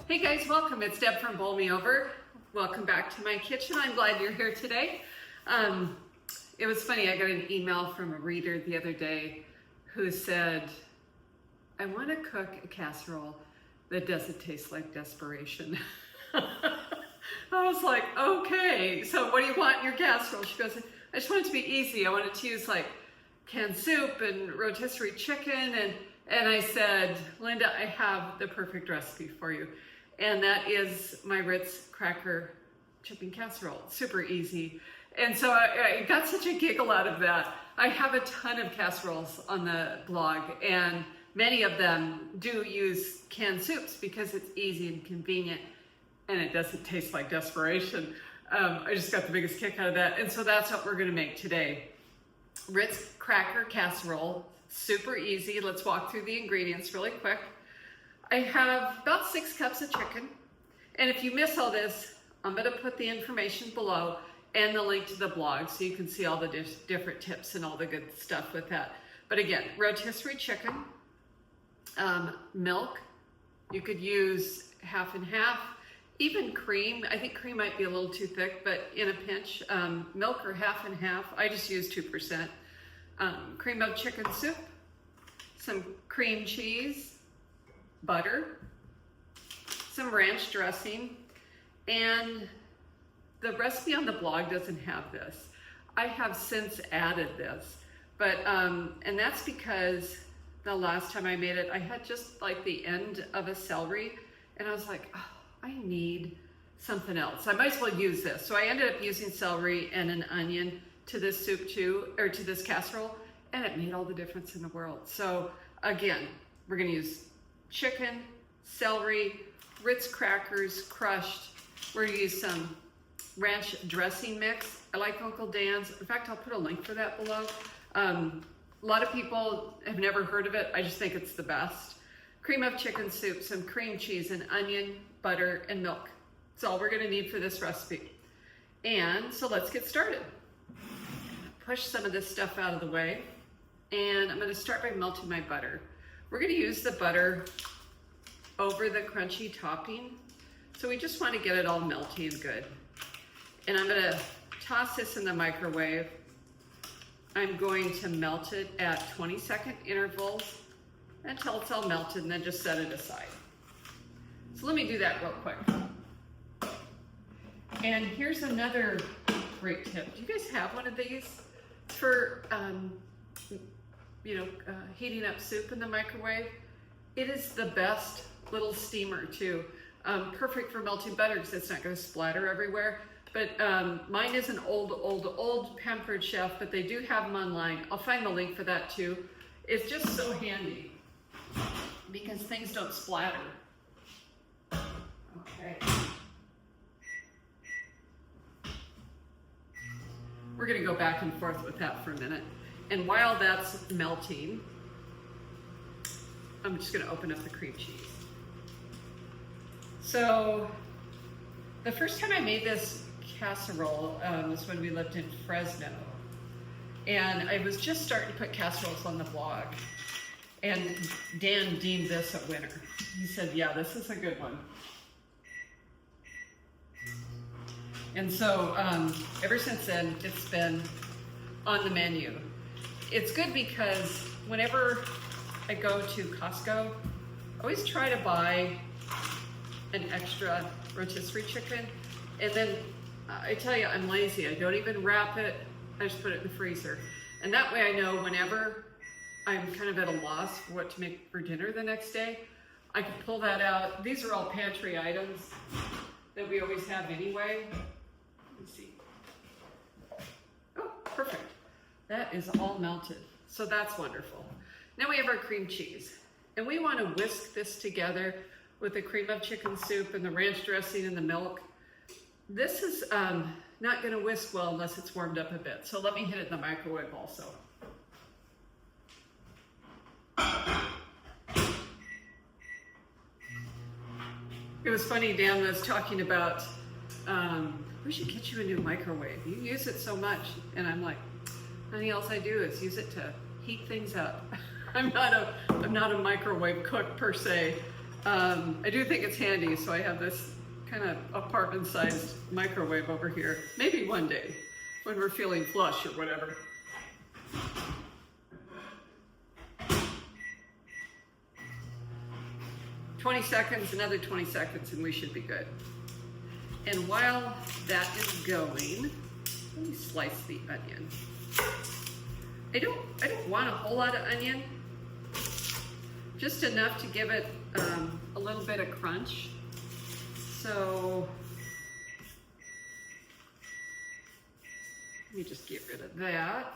Hey guys, welcome. It's Deb from Bowl Me Over. Welcome back to my kitchen. I'm glad you're here today. It was funny, I got an email from a reader the other day who said, I want to cook a casserole that doesn't taste like desperation. I was like, okay, so what do you want in your casserole? She goes, I just want it to be easy. I want it to use like canned soup and rotisserie chicken. And I said, Linda, I have the perfect recipe for you. And that is my Ritz Cracker Chicken Casserole. Super easy. And so I got such a giggle out of that. I have a ton of casseroles on the blog, and many of them do use canned soups because it's easy and convenient, and it doesn't taste like desperation. I just got the biggest kick out of that. And so that's what we're gonna make today. Ritz Cracker Casserole, super easy. Let's walk through the ingredients really quick. I have about 6 cups of chicken. And if you miss all this, I'm gonna put the information below and the link to the blog so you can see all the different tips and all the good stuff with that. But again, rotisserie chicken, milk, you could use half and half, even cream. I think cream might be a little too thick, but in a pinch, milk or half and half. I just use 2%. Cream of chicken soup, some cream cheese, butter, some ranch dressing, and the recipe on the blog doesn't have this. I have since added this, but and that's because the last time I made it, I had just like the end of a celery, and I was like, oh, I need something else. I might as well use this. So I ended up using celery and an onion to this soup too, or to this casserole, and it made all the difference in the world. So again, we're gonna use chicken, celery, Ritz crackers crushed. We're gonna use some ranch dressing mix. I like Uncle Dan's. In fact, I'll put a link for that below. A lot of people have never heard of it. I just think it's the best. Cream of chicken soup, some cream cheese, and onion, butter, and milk. That's all we're gonna need for this recipe. And so let's get started. Push some of this stuff out of the way. And I'm gonna start by melting my butter. We're gonna use the butter over the crunchy topping. So we just wanna get it all melty and good. And I'm gonna toss this in the microwave. I'm going to melt it at 20-second intervals until it's all melted, and then just set it aside. So let me do that real quick. And here's another great tip. Do you guys have one of these for heating up soup in the microwave? It is the best little steamer too. Perfect for melting butter because it's not going to splatter everywhere. But mine is an old Pampered Chef, but they do have them online. I'll find the link for that too. It's just so handy because things don't splatter. Okay. We're gonna go back and forth with that for a minute. And while that's melting, I'm just gonna open up the cream cheese. So the first time I made this casserole was when we lived in Fresno. And I was just starting to put casseroles on the blog. And Dan deemed this a winner. He said, yeah, this is a good one. And so ever since then, it's been on the menu. It's good because whenever I go to Costco, I always try to buy an extra rotisserie chicken. And then I tell you, I'm lazy. I don't even wrap it. I just put it in the freezer. And that way I know whenever I'm kind of at a loss for what to make for dinner the next day, I can pull that out. These are all pantry items that we always have anyway. Let's see. Oh, perfect. That is all melted. So that's wonderful. Now we have our cream cheese. And we want to whisk this together with the cream of chicken soup and the ranch dressing and the milk. This is not going to whisk well unless it's warmed up a bit. So let me hit it in the microwave also. It was funny, Dan was talking about, we should get you a new microwave. You use it so much. And I'm like, honey, all I do is use it to heat things up. I'm not a microwave cook per se. I do think it's handy, so I have this kind of apartment-sized microwave over here. Maybe one day, when we're feeling flush or whatever. "20 seconds, another 20 seconds, and we should be good. And while that is going, let me slice the onion. I don't want a whole lot of onion, just enough to give it a little bit of crunch. So let me just get rid of that.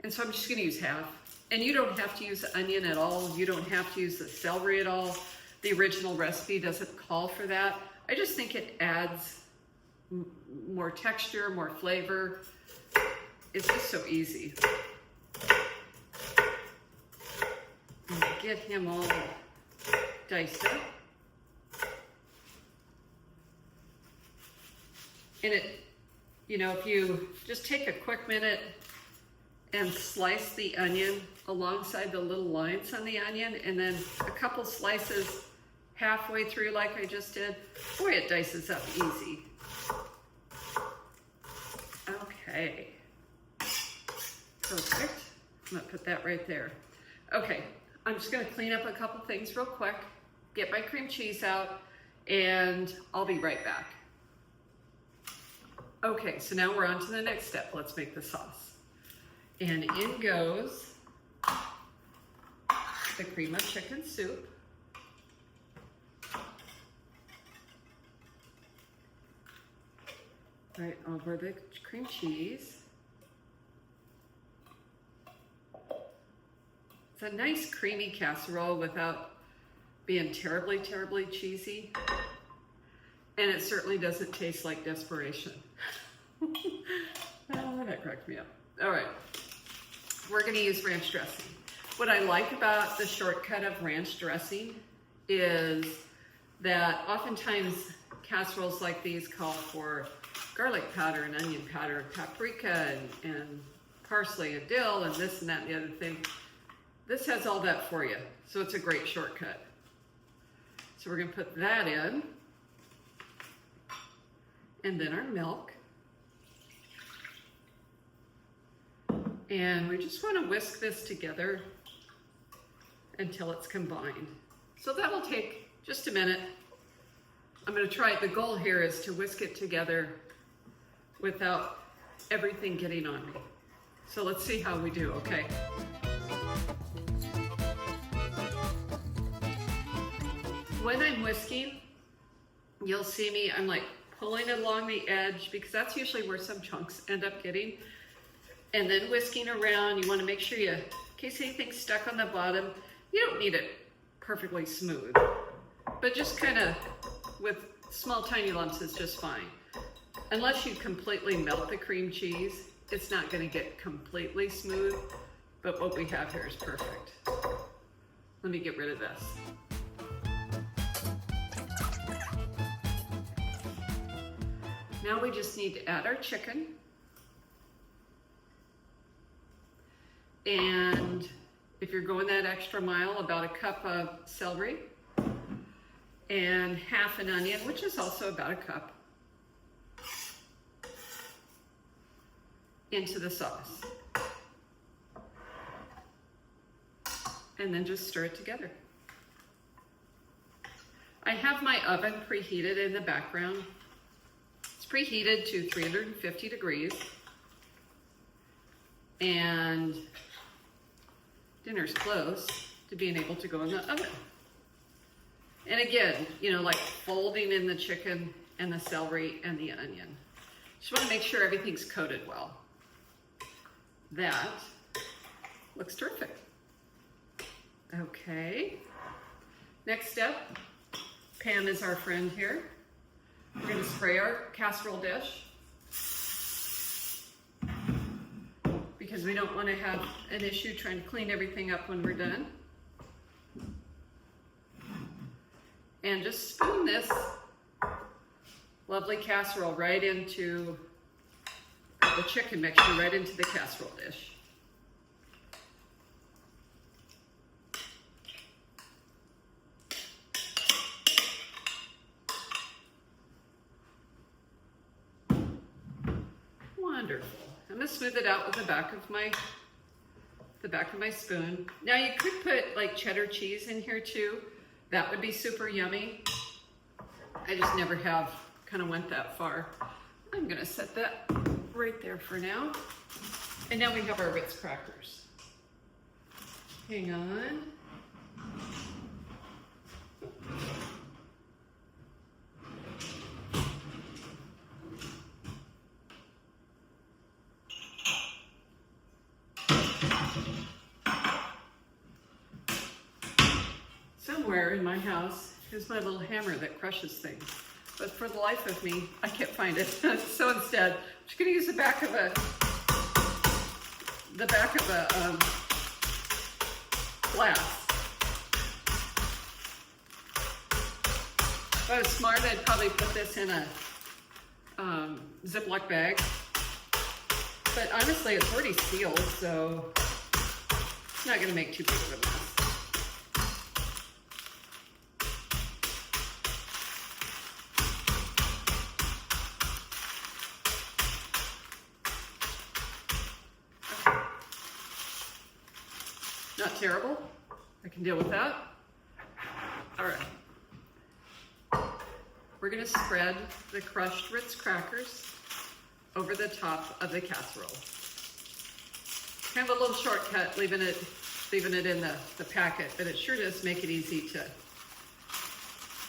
And so I'm just gonna use half. And you don't have to use the onion at all. You don't have to use the celery at all. The original recipe doesn't call for that. I just think it adds more texture, more flavor. It's just so easy. And get him all diced up. And it, you know, if you just take a quick minute and slice the onion alongside the little lines on the onion, and then a couple slices halfway through like I just did, boy, it dices up easy. Okay, perfect. I'm gonna put that right there. Okay, I'm just gonna clean up a couple things real quick, get my cream cheese out, and I'll be right back. Okay, so now we're on to the next step. Let's make the sauce. And in goes the cream of chicken soup. Right over the cream cheese. It's a nice creamy casserole without being terribly, terribly cheesy. And it certainly doesn't taste like desperation. Oh, that cracked me up. All right, we're gonna use ranch dressing. What I like about the shortcut of ranch dressing is that oftentimes casseroles like these call for garlic powder and onion powder, paprika and parsley and dill and this and that and the other thing. This has all that for you, so it's a great shortcut. So we're gonna put that in, and then our milk. And we just wanna whisk this together until it's combined. So that'll take just a minute. I'm gonna try it. The goal here is to whisk it together without everything getting on me. So let's see how we do, okay? When I'm whisking, you'll see me, I'm like pulling it along the edge because that's usually where some chunks end up getting. And then whisking around, you wanna make sure you, in case anything's stuck on the bottom, you don't need it perfectly smooth, but just kind of with small tiny lumps is just fine. Unless you completely melt the cream cheese, it's not gonna get completely smooth, but what we have here is perfect. Let me get rid of this. Now we just need to add our chicken. And if you're going that extra mile, about a cup of celery and half an onion, which is also about a cup, into the sauce. And then just stir it together. I have my oven preheated in the background. It's preheated to 350 degrees. And dinner's close to being able to go in the oven. And again, you know, like folding in the chicken and the celery and the onion. Just want to make sure everything's coated well. That looks terrific. Okay. Next step, Pam is our friend here. We're going to spray our casserole dish because we don't want to have an issue trying to clean everything up when we're done. And just spoon this lovely casserole right into the chicken mixture, right into the casserole dish. Wonderful. I'm gonna smooth it out with the back of my spoon. Now you could put like cheddar cheese in here too. That would be super yummy. I just never have kind of went that far. I'm gonna set that right there for now. And now we have our Ritz crackers. Hang on. Somewhere in my house is my little hammer that crushes things. But for the life of me, I can't find it. So instead, I'm just gonna use the back of a glass. If I was smart, I'd probably put this in a Ziploc bag. But honestly, it's already sealed, so it's not gonna make too big of a mess. Not terrible. I can deal with that. All right. We're gonna spread the crushed Ritz crackers over the top of the casserole. Kind of a little shortcut, leaving it in the packet, but it sure does make it easy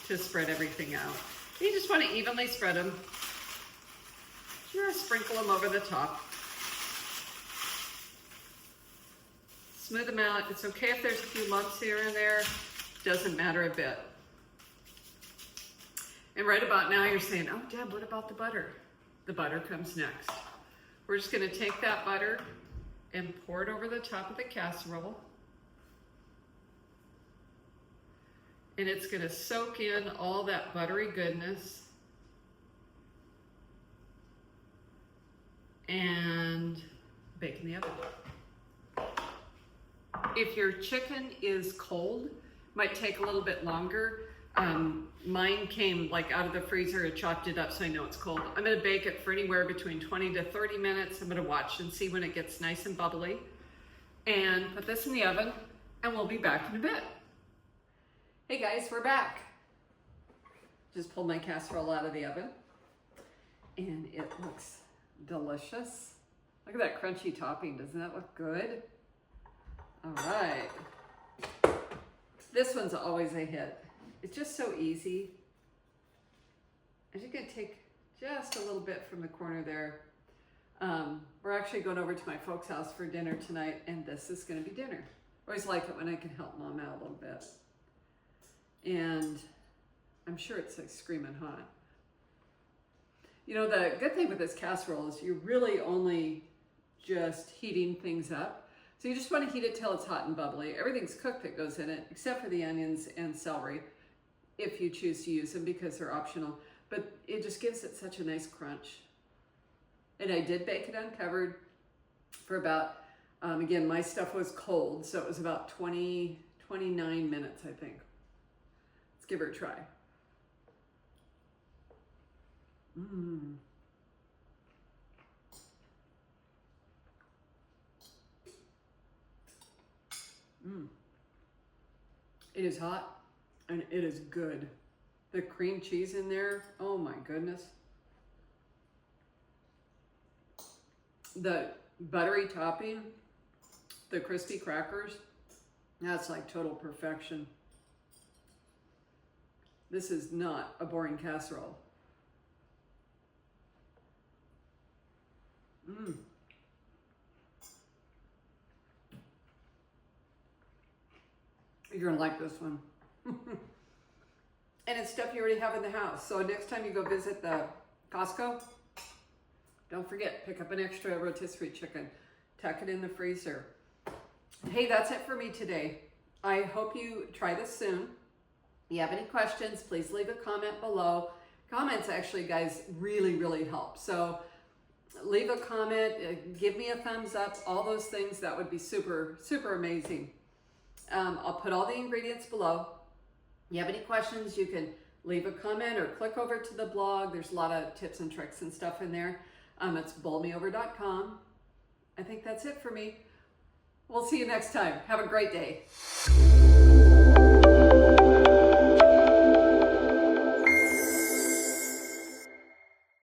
to spread everything out. You just want to evenly spread them. Just sprinkle them over the top. Smooth them out. It's okay if there's a few lumps here and there. Doesn't matter a bit. And right about now you're saying, oh Deb, what about the butter? The butter comes next. We're just gonna take that butter and pour it over the top of the casserole. And it's gonna soak in all that buttery goodness. And bake in the oven. If your chicken is cold, it might take a little bit longer. Mine came like out of the freezer, I chopped it up so I know it's cold. I'm gonna bake it for anywhere between 20 to 30 minutes. I'm gonna watch and see when it gets nice and bubbly. And put this in the oven and we'll be back in a bit. Hey guys, we're back. Just pulled my casserole out of the oven and it looks delicious. Look at that crunchy topping, doesn't that look good? All right, this one's always a hit. It's just so easy. I'm just gonna take just a little bit from the corner there. We're actually going over to my folks' house for dinner tonight, and this is gonna be dinner. I always like it when I can help mom out a little bit. And I'm sure it's like screaming hot. You know, the good thing with this casserole is you're really only just heating things up. So you just want to heat it till it's hot and bubbly. Everything's cooked that goes in it, except for the onions and celery, if you choose to use them because they're optional. But it just gives it such a nice crunch. And I did bake it uncovered for about, again, my stuff was cold, so it was about 29 minutes, I think. Let's give her a try. It is hot and it is good. The cream cheese in there, oh my goodness. The buttery topping, the crispy crackers, that's like total perfection. This is not a boring casserole. You're gonna like this one. And it's stuff you already have in the house. So next time you go visit the Costco, don't forget, pick up an extra rotisserie chicken, tuck it in the freezer. Hey, that's it for me today. I hope you try this soon. If you have any questions, please leave a comment below. Comments actually, guys, really, really help. So leave a comment, give me a thumbs up, all those things. That would be super, super amazing. I'll put all the ingredients below. If you have any questions, you can leave a comment or click over to the blog. There's a lot of tips and tricks and stuff in there. It's bowlmeover.com. I think that's it for me. We'll see you next time. Have a great day.